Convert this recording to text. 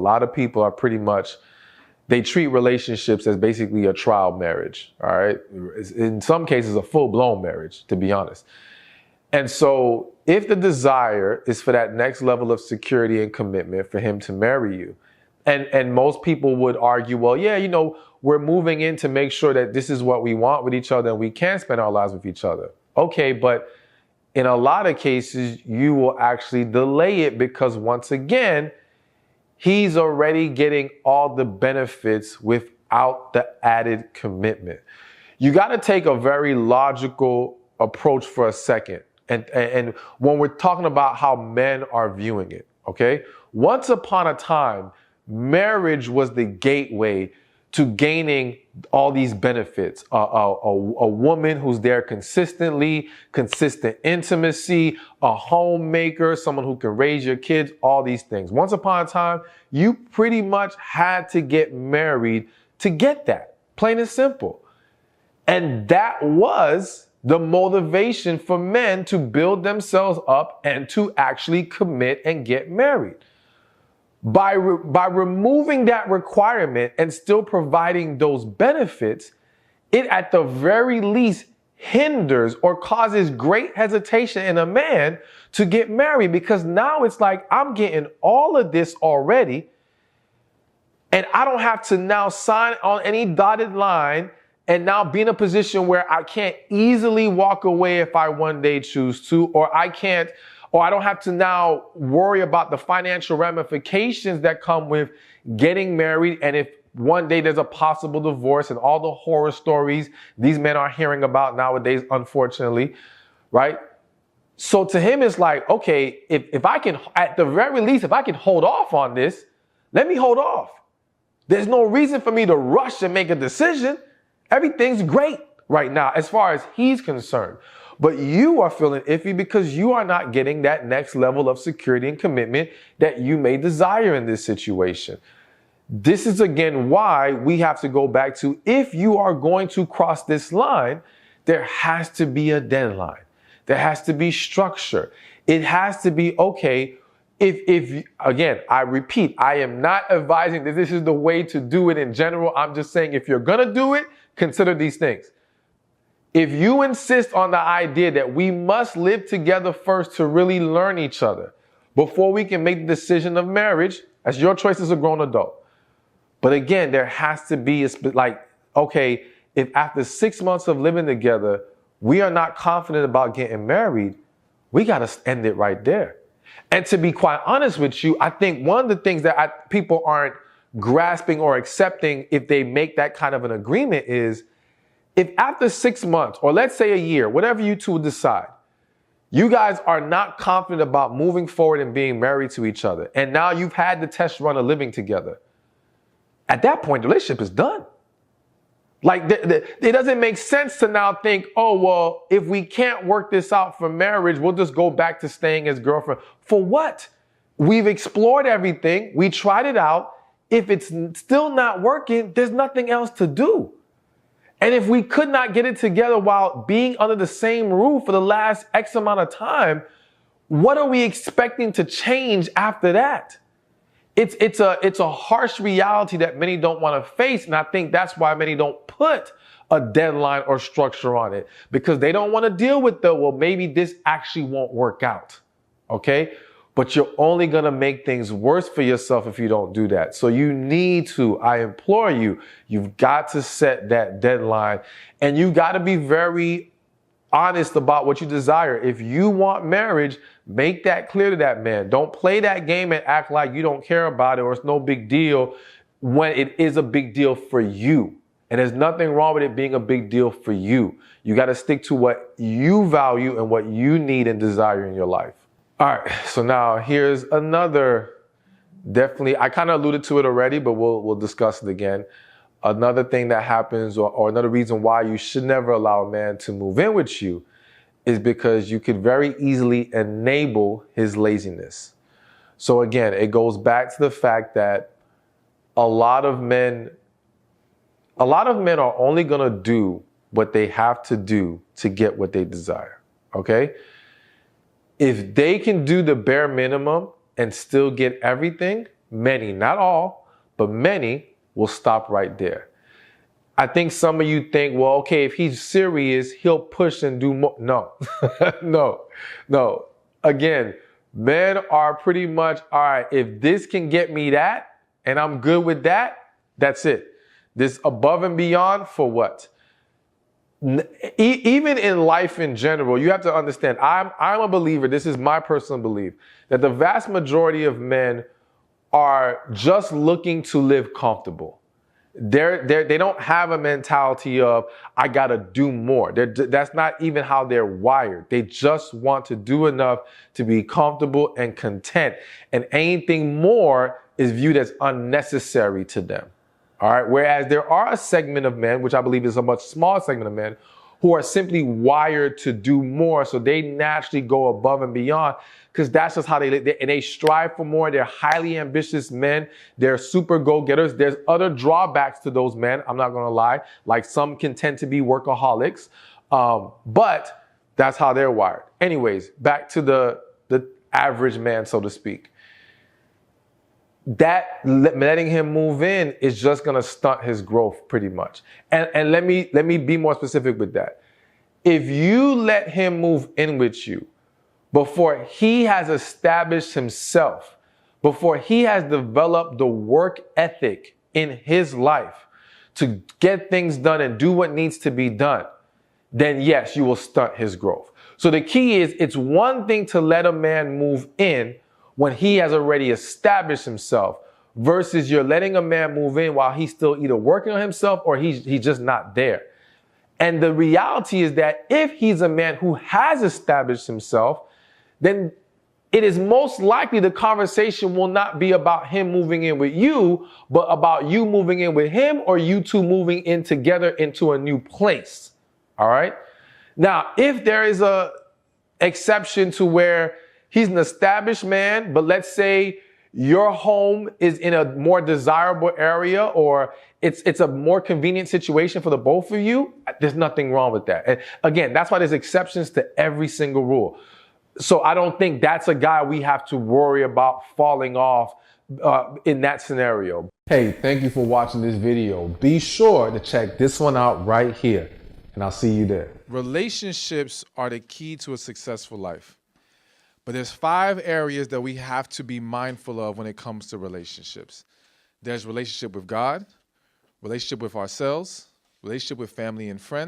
lot of people are pretty much, they treat relationships as basically a trial marriage, all right? In some cases, a full-blown marriage, to be honest. And so if the desire is for that next level of security and commitment for him to marry you, and most people would argue, well, yeah, you know, we're moving in to make sure that this is what we want with each other and we can spend our lives with each other. Okay, but in a lot of cases, you will actually delay it because once again, he's already getting all the benefits without the added commitment. You got to take a very logical approach for a second. And when we're talking about how men are viewing it, okay? Once upon a time, marriage was the gateway to gaining all these benefits. A woman who's there consistently, consistent intimacy, a homemaker, someone who can raise your kids, all these things. Once upon a time, you pretty much had to get married to get that, plain and simple. And that was the motivation for men to build themselves up and to actually commit and get married. By removing that requirement and still providing those benefits, it at the very least hinders or causes great hesitation in a man to get married, because now it's like, I'm getting all of this already and I don't have to now sign on any dotted line and now be in a position where I can't easily walk away if I one day choose to, or I don't have to now worry about the financial ramifications that come with getting married. And if one day there's a possible divorce and all the horror stories these men are hearing about nowadays, unfortunately, right? So to him, it's like, okay, if I can, at the very least, if I can hold off on this, let me hold off. There's no reason for me to rush and make a decision. Everything's great right now as far as he's concerned. But you are feeling iffy because you are not getting that next level of security and commitment that you may desire in this situation. This is again why we have to go back to, if you are going to cross this line, there has to be a deadline. There has to be structure. It has to be, okay, if again, I repeat, I am not advising that this is the way to do it in general. I'm just saying, if you're going to do it, consider these things. If you insist on the idea that we must live together first to really learn each other before we can make the decision of marriage, that's your choice as a grown adult. But again, there has to be okay, if after 6 months of living together, we are not confident about getting married, we got to end it right there. And to be quite honest with you, I think one of the things that people aren't grasping or accepting if they make that kind of an agreement is, if after 6 months, or let's say a year, whatever you two decide, you guys are not confident about moving forward and being married to each other, and now you've had the test run of living together, at that point, the relationship is done. Like, it doesn't make sense to now think, oh, well, if we can't work this out for marriage, we'll just go back to staying as girlfriend. For what? We've explored everything. We tried it out. If it's still not working, there's nothing else to do. And if we could not get it together while being under the same roof for the last X amount of time, what are we expecting to change after that? It's a harsh reality that many don't want to face. And I think that's why many don't put a deadline or structure on it, because they don't want to deal with well, maybe this actually won't work out. Okay. But you're only going to make things worse for yourself if you don't do that. So you need to, I implore you, you've got to set that deadline, and you got to be very honest about what you desire. If you want marriage, make that clear to that man. Don't play that game and act like you don't care about it or it's no big deal when it is a big deal for you. And there's nothing wrong with it being a big deal for you. You got to stick to what you value and what you need and desire in your life. All right, so now here's another, definitely, I kind of alluded to it already, but we'll discuss it again. Another thing that happens, or another reason why you should never allow a man to move in with you, is because you could very easily enable his laziness. So again, it goes back to the fact that a lot of men are only going to do what they have to do to get what they desire, okay? If they can do the bare minimum and still get everything, many, not all, but many will stop right there. I think some of you think, well, okay, if he's serious, he'll push and do more. No, no. Again, men are pretty much, all right, if this can get me that, and I'm good with that, that's it. This above and beyond for what? Even in life in general, you have to understand, I'm a believer, this is my personal belief, that the vast majority of men are just looking to live comfortable. They don't have a mentality of, I gotta do more. That's not even how they're wired. They just want to do enough to be comfortable and content. And anything more is viewed as unnecessary to them. All right. Whereas there are a segment of men, which I believe is a much smaller segment of men, who are simply wired to do more. So they naturally go above and beyond because that's just how they live. And they strive for more. They're highly ambitious men. They're super go-getters. There's other drawbacks to those men. I'm not going to lie. Like some can tend to be workaholics. But that's how they're wired. Anyways, back to the average man, so to speak. That letting him move in is just going to stunt his growth pretty much. And let me be more specific with that. If you let him move in with you before he has established himself, before he has developed the work ethic in his life to get things done and do what needs to be done, then yes, you will stunt his growth. So the key is, it's one thing to let a man move in when he has already established himself versus you're letting a man move in while he's still either working on himself or he's just not there. And the reality is that if he's a man who has established himself, then it is most likely the conversation will not be about him moving in with you, but about you moving in with him or you two moving in together into a new place. All right. Now, if there is a exception to where he's an established man, but let's say your home is in a more desirable area or it's a more convenient situation for the both of you, there's nothing wrong with that. And again, that's why there's exceptions to every single rule. So I don't think that's a guy we have to worry about falling off in that scenario. Hey, thank you for watching this video. Be sure to check this one out right here, and I'll see you there. Relationships are the key to a successful life. But there's 5 areas that we have to be mindful of when it comes to relationships. There's relationship with God, relationship with ourselves, relationship with family and friends,